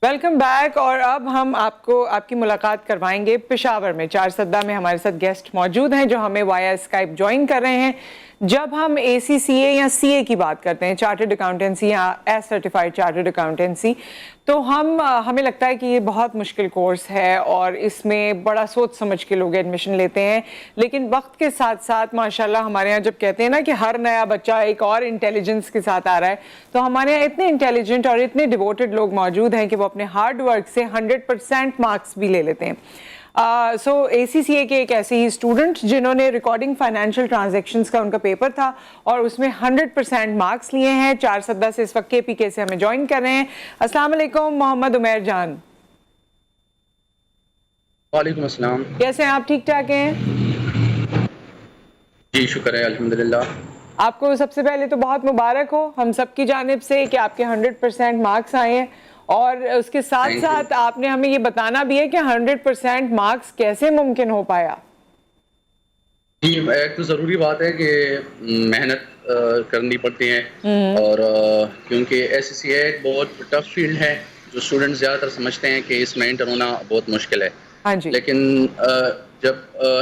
Welcome back. اور اب ہم آپ کو آپ کی ملاقات کروائیں گے پشاور میں. چار سدہ میں ہمارے ساتھ گیسٹ موجود ہیں جو ہمیں وایا اسکائپ جوائن کر رہے ہیں. جب ہم اے سی سی اے یا سی اے کی بات کرتے ہیں, چارٹرڈ اکاؤنٹنسی یا ایز سرٹیفائڈ چارٹرڈ اکاؤنٹنسی, تو ہمیں لگتا ہے کہ یہ بہت مشکل کورس ہے اور اس میں بڑا سوچ سمجھ کے لوگ ایڈمیشن لیتے ہیں. لیکن وقت کے ساتھ ساتھ ماشاءاللہ ہمارے یہاں جب کہتے ہیں نا کہ ہر نیا بچہ ایک اور انٹیلیجنس کے ساتھ آ رہا ہے, تو ہمارے یہاں اتنے انٹیلیجنٹ اور اتنے ڈیووٹڈ لوگ موجود ہیں کہ وہ اپنے ہارڈ ورک سے 100% مارکس بھی لے لیتے ہیں. سو اے سی سی اے کے ایک ایسے ہی اسٹوڈنٹ جنہوں نے ریکارڈنگ فائنینشیل ٹرانزیکشنز کا ان کا پیپر تھا اور اس میں 100% مارکس لیے ہیں, چار سدہ سے اس وقت کے پی کے سے ہمیں جوائن کر رہے ہیں. السلام علیکم محمد عمیر جان. وعلیکم السلام. کیسے ہیں آپ؟ ٹھیک ٹھاک ہیں؟ جی شکر ہے, الحمدللہ. آپ کو سب سے پہلے تو بہت مبارک ہو ہم سب کی جانب سے کہ آپ کے 100% مارکس آئے ہیں, اور اس کے ساتھ تھینک یو. ساتھ آپ نے ہمیں یہ بتانا بھی ہے کہ 100% مارکس کیسے ممکن ہو پایا. جی, ایک تو ضروری بات ہے کہ محنت کرنی پڑتی ہے, اور کیونکہ ایس سی اے ایک بہت ٹف فیلڈ ہے جو اسٹوڈنٹ زیادہ تر سمجھتے ہیں کہ اس میں انٹر ہونا بہت مشکل ہے. ہاں جی. لیکن جب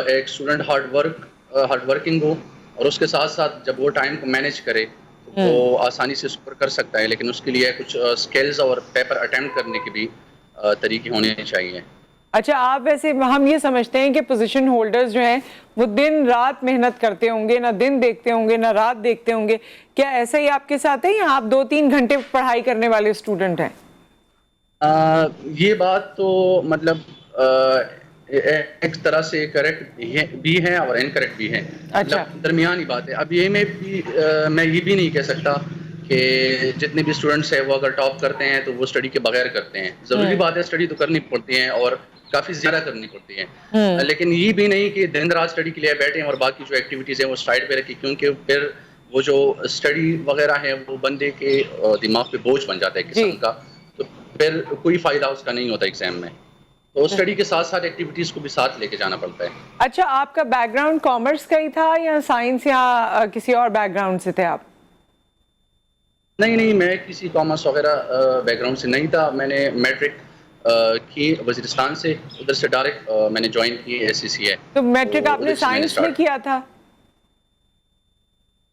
ایک اسٹوڈنٹ ہارڈ ورکنگ ہو اور اس کے ساتھ ساتھ جب وہ ٹائم کو مینیج کرے تو وہ آسانی سے اسکور کر سکتا ہے. لیکن اس کے لیے کچھ اسکلز اور پیپر اٹیمپٹ کرنے کے بھی طریقے ہونے چاہیے. اچھا, آپ ویسے ہم یہ سمجھتے ہیں کہ پوزیشن ہولڈرز جو ہیں وہ دن رات محنت کرتے ہوں گے, نہ دن دیکھتے ہوں گے نہ رات دیکھتے ہوں گے, کیا ایسا ہی آپ کے ساتھ ہے یا آپ 2-3 گھنٹے پڑھائی کرنے والے اسٹوڈنٹ ہیں؟ یہ بات تو مطلب ایک طرح سے کریکٹ بھی ہے اور انکریکٹ بھی ہے, اچھا. مطلب درمیانی بات ہے. اب یہ میں یہ بھی نہیں کہہ سکتا کہ جتنے بھی اسٹوڈنٹس ہیں وہ اگر ٹاپ کرتے ہیں تو وہ اسٹڈی کے بغیر کرتے ہیں. ضروری بات ہے اسٹڈی تو کرنی پڑتی ہے اور کافی زیادہ کرنی پڑتی ہے, لیکن یہ بھی نہیں کہ دن رات اسٹڈی کے لیے بیٹھیں اور باقی جو ایکٹیویٹیز ہیں وہ سائڈ پہ رکھی, کیونکہ پھر وہ جو اسٹڈی وغیرہ ہے وہ بندے کے دماغ پہ بوجھ بن جاتا ہے ایک جی. قسم کا, تو پھر کوئی فائدہ اس کا نہیں ہوتا ایگزام میں. تو اسٹڈی کے ساتھ ساتھ ایکٹیویٹیز کو بھی ساتھ لے کے جانا پڑتا ہے. اچھا, آپ کا بیک گراؤنڈ کامرس کا ہی تھا یا سائنس یا کسی اور بیک گراؤنڈ سے تھے آپ؟ نہیں, میں کسی کامرس وغیرہ بیک گراؤنڈ سے نہیں تھا. میں نے میٹرک کی وزیرستان سے, ادھر سے ڈائریکٹ میں نے جوائن کی ایس سی سی اے. تو میٹرک آپ ادھر نے سے میں نے سائنس میں اسٹارٹ. کیا تھا؟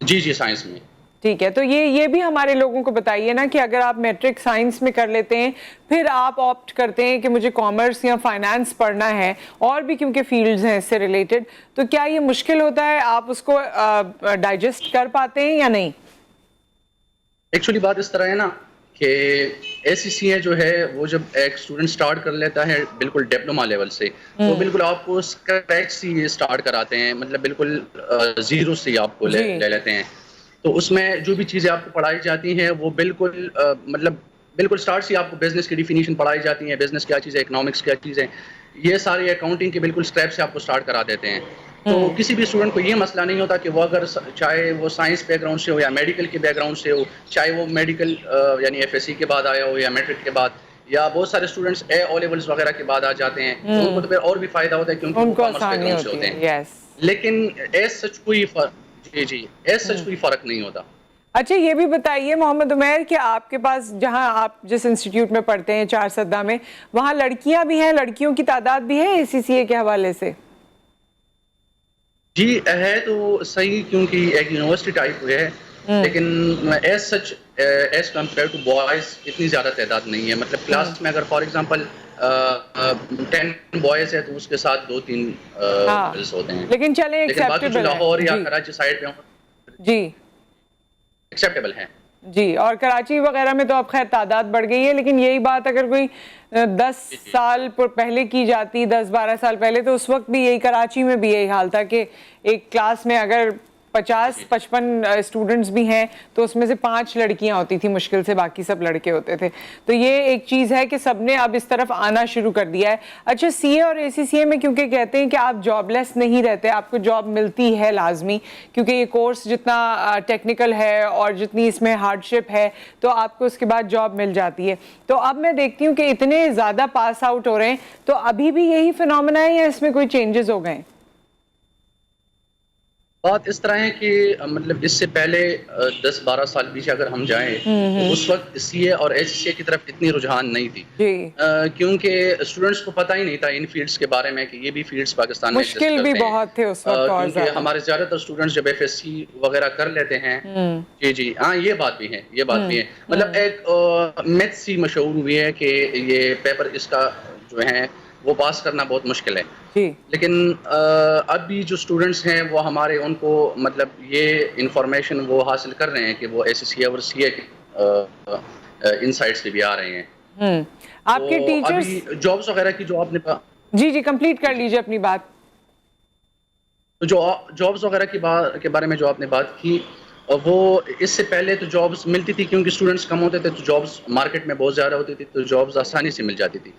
جی سائنس میں. ٹھیک ہے, تو یہ بھی ہمارے لوگوں کو بتائیے نا کہ اگر آپ میٹرک سائنس میں کر لیتے ہیں پھر آپ آپٹ کرتے ہیں کہ مجھے کامرس یا فائنانس پڑھنا ہے اور بھی کیونکہ فیلڈز ہیں اس سے ریلیٹڈ, تو کیا یہ مشکل ہوتا ہے, آپ اس کو ڈائجسٹ کر پاتے ہیں یا نہیں؟ ایکچولی بات اس طرح ہے نا کہ ایس سی سی اے جو ہے وہ جب ایک اسٹوڈنٹ اسٹارٹ کر لیتا ہے بالکل ڈپلوما لیول سے, تو بالکل آپ کو اسکریچ سے اسٹارٹ کراتے ہیں, مطلب بالکل زیرو سے آپ کو جی. لے لیتے ہیں. تو اس میں جو بھی چیزیں آپ کو پڑھائی جاتی ہیں وہ بالکل بالکل اسٹارٹ سے آپ کو بزنس کی ڈیفینیشن پڑھائی جاتی ہیں, بزنس کیا چیز ہے, اکنامکس کیا چیز ہے, یہ ساری اکاؤنٹنگ کے بالکل اسٹیپ سے آپ کو اسٹارٹ کرا دیتے ہیں. تو کسی بھی اسٹوڈنٹ کو یہ مسئلہ نہیں ہوتا کہ وہ اگر چاہے وہ سائنس بیک گراؤنڈ سے ہو یا میڈیکل کے بیک گراؤنڈ سے ہو, چاہے وہ میڈیکل یعنی ایف ایس سی کے بعد آیا ہو یا میٹرک کے بعد, یا بہت سارے اسٹوڈنٹس اے او لیولس وغیرہ کے بعد آ جاتے ہیں, تو ان کو تو پھر اور بھی فائدہ ہوتا ہے کیونکہ ان وہ کو کامرس بیک آسانی گراؤنڈ سے ہوتی ہوتے ہے. ہیں. یس. لیکن ایز سچ کوئی فرق نہیں ہوتا. اچھا, یہ بھی بتائیے محمد عمیر کہ آپ کے پاس جہاں آپ جس انسٹیٹیوٹ میں پڑھتے ہیں چار سدہ میں, وہاں لڑکیاں بھی ہیں, لڑکیوں کی تعداد بھی ہے اے سی سی اے کے حوالے سے؟ جی ہے تو صحیح, کیونکہ ایک یونیورسٹی ٹائپ ہے, لیکن as such as compare to boys اتنی زیادہ تعداد نہیں ہے. مطلب کلاس میں اگر فار ایگزامپل 10 بوائز ہے تو اس کے ساتھ 2-3 ہاں, گرلس ہوتے ہیں, لیکن چلیں لیکن باقی جو ایکسیپٹیبل ہے. لاہور یا جی کراچی سائڈ پہ جی ایکسیپٹیبل ہیں. جی, اور کراچی وغیرہ میں تو اب خیر تعداد بڑھ گئی ہے, لیکن یہی بات اگر کوئی 10 سال پہلے کی جاتی, 10-12 سال پہلے, تو اس وقت بھی یہی کراچی میں بھی یہی حال تھا کہ ایک کلاس میں اگر 50-55 اسٹوڈنٹس بھی ہیں تو اس میں سے 5 لڑکیاں ہوتی تھی مشکل سے, باقی سب لڑکے ہوتے تھے. تو یہ ایک چیز ہے کہ سب نے اب اس طرف آنا شروع کر دیا ہے. اچھا, سی اے اور اے سی سی اے میں کیونکہ کہتے ہیں کہ آپ جاب لیس نہیں رہتے, آپ کو جاب ملتی ہے لازمی, کیونکہ یہ کورس جتنا ٹیکنیکل ہے اور جتنی اس میں ہارڈ شپ ہے تو آپ کو اس کے بعد جاب مل جاتی ہے. تو اب میں دیکھتی ہوں کہ اتنے زیادہ پاس آؤٹ ہو رہے ہیں, تو ابھی بھی یہی فینومینا ہے یا اس میں کوئی چینجز ہو گئے ہیں؟ بات اس طرح ہے کہ مطلب اس سے پہلے 10-12 سال پیچھے اگر ہم جائیں تو اس وقت سی اے اور ایس سی اے کی طرف اتنی رجحان نہیں تھی، جی کیونکہ اسٹوڈنٹس کو پتہ ہی نہیں تھا ان فیلڈس کے بارے میں کہ یہ بھی فیلڈس پاکستان میں ایگزسٹ مشکل بھی کرتے ہیں، بہت تھے اس وقت اور کیونکہ زیادہ. ہمارے زیادہ تر اسٹوڈنٹس جب ایف ایس سی وغیرہ کر لیتے ہیں. جی جی ہاں یہ بات بھی ہے، یہ بات بھی ہے. مطلب ایک میتھ سی مشہور ہوئی ہے کہ یہ پیپر اس کا جو ہے وہ پاس کرنا بہت مشکل ہے. جی لیکن اب بھی جو اسٹوڈنٹس ہیں وہ ہمارے ان کو مطلب یہ انفارمیشن وہ حاصل کر رہے ہیں کہ وہ ایس سی اے اور سی اے کے ان سائٹس پہ بھی آ رہے ہیں. آپ کے تو ٹیچرز. ابھی جابس وغیرہ کی جو آپ نے جی جی کمپلیٹ کر لیجیے اپنی بات. تو جو جابس وغیرہ کے بارے میں جو آپ نے بات کی وہ اس سے پہلے تو جابس ملتی تھی کیونکہ اسٹوڈنٹس کم ہوتے تھے تو جابس مارکیٹ میں بہت زیادہ ہوتی تھی تو جابس آسانی سے مل جاتی تھی.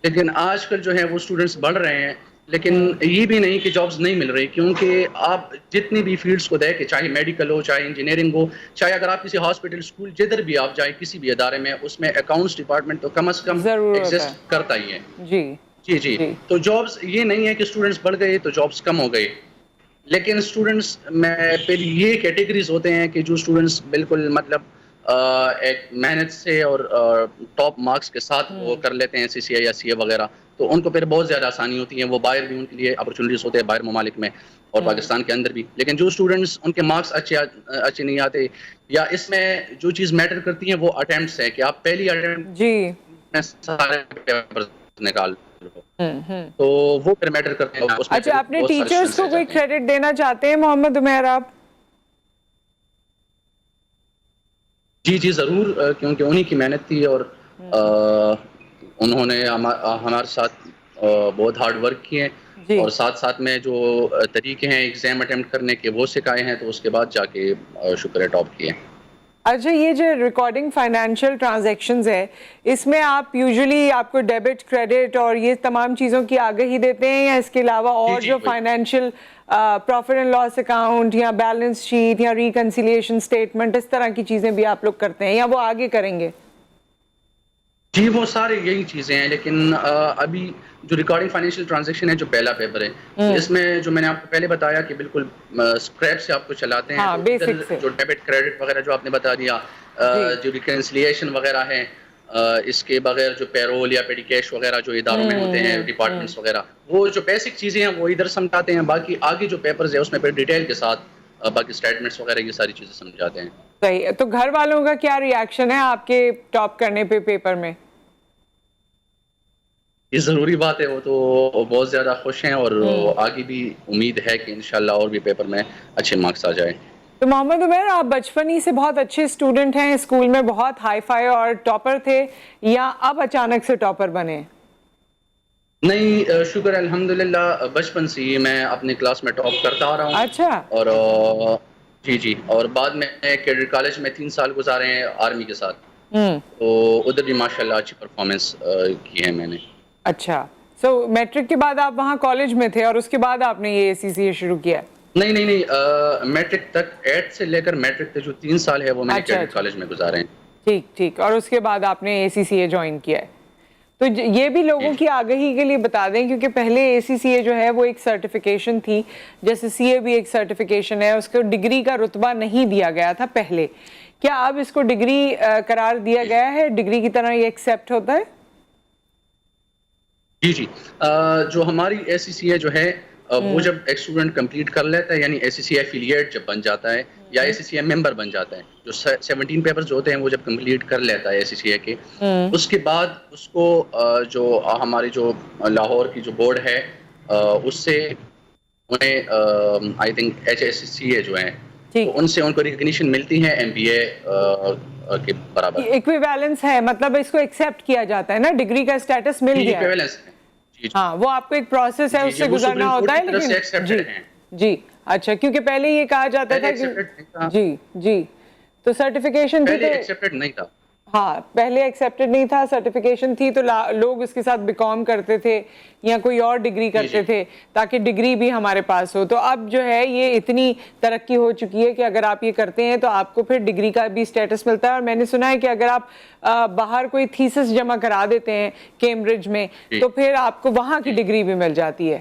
لیکن آج کل جو ہے وہ اسٹوڈنٹس بڑھ رہے ہیں لیکن یہ بھی نہیں کہ جابس نہیں مل رہی کیونکہ آپ جتنی بھی فیلڈس کو دیکھیں چاہے میڈیکل ہو چاہے انجینئرنگ ہو چاہے اگر آپ کسی ہاسپٹل اسکول جدھر بھی آپ جائیں کسی بھی ادارے میں اس میں اکاؤنٹس ڈپارٹمنٹ تو کم از کم ضرورت ہے. ایگزسٹ کرتا ہی ہے. جی جی جی تو جابس یہ نہیں ہے کہ اسٹوڈنٹس بڑھ گئے تو جابس کم ہو گئے لیکن اسٹوڈنٹس میں پھر یہ کیٹیگریز ہوتے ہیں کہ جو اسٹوڈنٹس بالکل مطلب ایک محنت سے اور ٹاپ مارکس کے ساتھ وہ کر لیتے ہیں سی سی اے یا سی اے وغیرہ تو ان کو پھر بہت زیادہ آسانی ہوتی ہے. وہ باہر بھی ان کے لیے اپرچونیٹیز ہوتے ہیں باہر ممالک میں اور پاکستان کے اندر بھی. لیکن جو اسٹوڈنٹس ان کے مارکس اچھے نہیں آتے یا اس میں جو چیز میٹر کرتی ہیں وہ اٹیمپٹس ہے کہ آپ پہلی اٹیمپٹ جی میں سارے پیپر نکال تو وہ پھر میٹر کرتے ہیں. اس میں پھر اچھا اپنے بہت سارے ٹیچرز اسٹوڈنٹس کو رہ کوئی جاتے ہیں. کریڈٹ دینا چاہتے ہیں محمد عمیر آپ؟ جی جی ضرور کیونکہ انہی کی محنت تھی اور انہوں نے ہمارے ساتھ بہت ہارڈ ورک کیے جی اور ساتھ ساتھ میں جو طریقے ہیں ایگزام اٹیمپٹ کرنے کے وہ سکھائے ہیں تو اس کے بعد جا کے شکر ہے ٹاپ کیے. اچھا یہ جو ریکارڈنگ فائنینشیل ٹرانزیکشنز ہے اس میں آپ یوزلی آپ کو ڈیبٹ کریڈٹ اور یہ تمام چیزوں کی آگہی دیتے ہیں یا اس کے علاوہ جی اور جی جو وہی financial profit and loss account یا بیلنس شیٹ یا ریکنسیلیشن سٹیٹمنٹ اس طرح کی چیزیں بھی آپ لوگ کرتے ہیں یا وہ آگے کریں گے؟ جی وہ سارے یہی چیزیں ہیں لیکن ابھی جو ریکارڈنگ فائنینشیل ٹرانزیکشن ہے جو پہلا پیپر ہے تو اس میں جو میں نے آپ کو پہلے بتایا کہ بالکل اسکریپ سے آپ کو چلاتے ہیں ہاں تو بیسک ادھر سے. جو ڈیبٹ کریڈٹ وغیرہ جو آپ نے بتا دیا جی جو ریکنسلیشن وغیرہ ہے اس کے بغیر جو پیرول یا پیڈی کیش وغیرہ جو اداروں میں ہوتے ہیں ڈپارٹمنٹس وغیرہ وہ جو بیسک چیزیں ہیں وہ ادھر سمجھاتے ہیں. باقی آگے جو پیپرز ہیں اس میں پھر ڈیٹیل کے ساتھ باقی اسٹیٹمنٹس وغیرہ یہ ساری چیزیں سمجھاتے ہیں. صحیح ہے. تو گھر والوں کا کیا ری ایکشن ہے آپ کے ٹاپ کرنے پہ پیپر میں؟ یہ ضروری بات ہے وہ تو بہت زیادہ خوش ہیں اور آگے بھی امید ہے کہ انشاءاللہ اور بھی پیپر میں اچھے مارکس آ جائیں. تو محمد عمیر آپ بچپن ہی سے بہت اچھے اسٹوڈنٹ ہیں اسکول میں بہت ہائی فائی اور ٹاپر تھے یا اب اچانک سے ٹاپر بنے؟ نہیں شکر الحمدللہ بچپن سے ہی میں اپنے کلاس میں ٹاپ کرتا آ رہا ہوں اچھا اور جی جی اور بعد میں کیڈر کالج میں 3 سال گزارے ہیں آرمی کے ساتھ تو ادھر بھی ماشاءاللہ اچھی پرفارمنس کی ہے میں نے. اچھا سو میٹرک کے بعد آپ وہاں کالج میں تھے اور اس کے بعد آپ نے یہ سی سی اے شروع کیا؟ نہیں میٹرک تک 8 سے لے کر میٹرک تک جو 3 سال ہے وہ میں نے اچھا کیڈر اچھا کالج میں گزارے ہیں. ٹھیک ٹھیک. اور اس کے بعد آپ نے اے سی سی اے جوائن کیا ہے. تو یہ بھی جی لوگوں جی کی آگہی کے لیے بتا دیں کیونکہ پہلے اے سی سی اے جو ہے وہ ایک سرٹیفیکیشن تھی جیسے سی اے بھی ایک سرٹیفیکیشن ہے اس کو ڈگری کا رتبہ نہیں دیا گیا تھا پہلے. کیا اب اس کو ڈگری قرار دیا گیا ہے؟ ڈگری کی طرح یہ ایکسیپٹ ہوتا ہے؟ جی جی جو ہماری اے سی سی اے جو ہے وہ جب ایک اسٹوڈنٹ کمپلیٹ کر لیتا ہے یعنی اے سی سی اے ایفیلیٹ جب بن جاتا ہے یا اے سی سی اے ممبر بن جاتا ہے جو 17 پیپرز جو ہوتے ہیں وہ جب کمپلیٹ کر لیتا ہے اے سی سی اے کے اس کے بعد اس کو جو ہماری جو لاہور کی جو بورڈ ہے اس سے انہیں I think H S C A جو ہیں تو ٹھیک. ان سے ان کو ریکگنیشن ملتی ہے ایم بی اے کے برابر. ایکویویلنس ہے مطلب اس کو ایکسیپٹ کیا جاتا ہے نا ڈگری کا اسٹیٹس مل جی گیا ہے. ایکویویلنس ہے. جی جی ہاں وہ آپ کو ایک پروسیس ہے جی اس جی سے وہ گزرنا سپریم کورٹ ہوتا کی ہے طرف سے لیکن جی ایکسیپٹڈ ہیں. جی اچھا کیونکہ پہلے یہ کہا جاتا پہلے تھا کہ ایکسیپٹڈ نہیں تھا. جی جی تو سرٹیفیکیشن تھی پہلے تو ایکسیپٹڈ نہیں تھا. ہاں پہلے ایکسیپٹڈ نہیں تھا سرٹیفیکیشن تھی تو لوگ اس کے ساتھ بیکام کرتے تھے یا کوئی اور ڈگری جی کرتے جی تھے تاکہ ڈگری بھی ہمارے پاس ہو. تو اب جو ہے یہ اتنی ترقی ہو چکی ہے کہ اگر آپ یہ کرتے ہیں تو آپ کو پھر ڈگری کا بھی اسٹیٹس ملتا ہے. اور میں نے سنا ہے کہ اگر آپ باہر کوئی تھیسس جمع کرا دیتے ہیں کیمبرج میں جی تو پھر آپ کو وہاں کی جی ڈگری بھی مل جاتی ہے.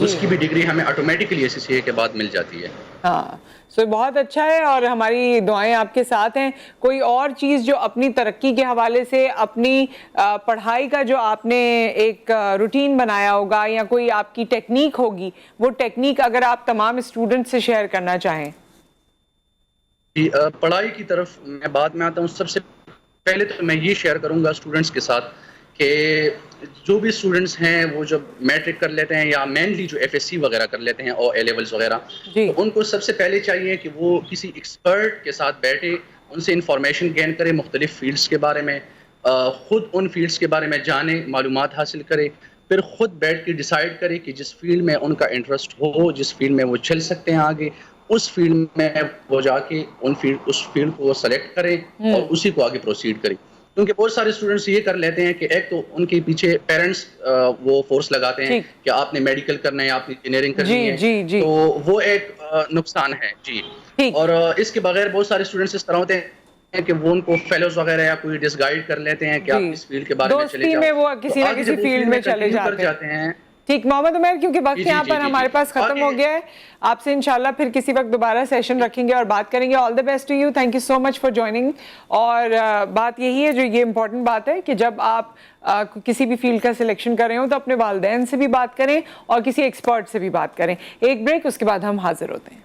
اس کی بھی ڈگری ہمیں آٹومیٹکلی ACCA کے بعد مل جاتی ہے. ہاں سو بہت اچھا ہے اور ہماری دعائیں آپ کے ساتھ ہیں. کوئی اور چیز جو اپنی ترقی کے حوالے سے اپنی پڑھائی کا جو آپ نے ایک روٹین بنایا ہوگا یا کوئی آپ کی ٹیکنیک ہوگی، وہ ٹیکنیک اگر آپ تمام اسٹوڈنٹ سے شیئر کرنا چاہیں؟ جی، پڑھائی کی طرف میں بعد میں آتا ہوں. سب سے پہلے تو میں یہ شیئر کروں گا اسٹوڈنٹس کے ساتھ کہ جو بھی اسٹوڈنٹس ہیں وہ جب میٹرک کر لیتے ہیں یا مینلی جو FSC وغیرہ کر لیتے ہیں اور A لیولز وغیرہ، جی تو ان کو سب سے پہلے چاہیے کہ وہ کسی ایکسپرٹ کے ساتھ بیٹھے، ان سے انفارمیشن گین کرے مختلف فیلڈس کے بارے میں، خود ان فیلڈس کے بارے میں جانے، معلومات حاصل کرے، پھر خود بیٹھ کے ڈیسائیڈ کرے کہ جس فیلڈ میں ان کا انٹرسٹ ہو، جس فیلڈ میں وہ چل سکتے ہیں آگے، اس فیلڈ میں وہ جا کے اس فیلڈ کو سلیکٹ کریں اور اسی کو آگے پروسیڈ کریں. کیونکہ بہت سارے اسٹوڈنٹس یہ کر لیتے ہیں کہ ایک تو ان کے پیچھے پیرنٹس وہ فورس لگاتے ہیں کہ آپ نے میڈیکل کرنا ہے، آپ نے انجینئرنگ کرنی ہے، جی تو وہ ایک نقصان ہے. جی، اور اس کے بغیر بہت سارے اسٹوڈنٹس اس طرح ہوتے ہیں کہ وہ ان کو فیلوز وغیرہ یا کوئی ڈس گائیڈ کر لیتے ہیں کہ آپ اس فیلڈ کے بارے میں چلے جاؤ، دوستی میں وہ کسی نہ آگے کسی جب وہ فیلڈ میں چلے کنٹینیو کر جاتے ہیں. ٹھیک محمد عمیر، کیونکہ وقت یہاں پر ہمارے پاس ختم ہو گیا ہے، آپ سے انشاءاللہ پھر کسی وقت دوبارہ سیشن رکھیں گے اور بات کریں گے. All the best to you, thank you so much for joining. اور بات یہی ہے جو یہ امپورٹنٹ بات ہے کہ جب آپ کسی بھی فیلڈ کا سلیکشن کر رہے ہوں تو اپنے والدین سے بھی بات کریں اور کسی ایکسپرٹ سے بھی بات کریں. ایک بریک، اس کے بعد ہم حاضر ہوتے ہیں.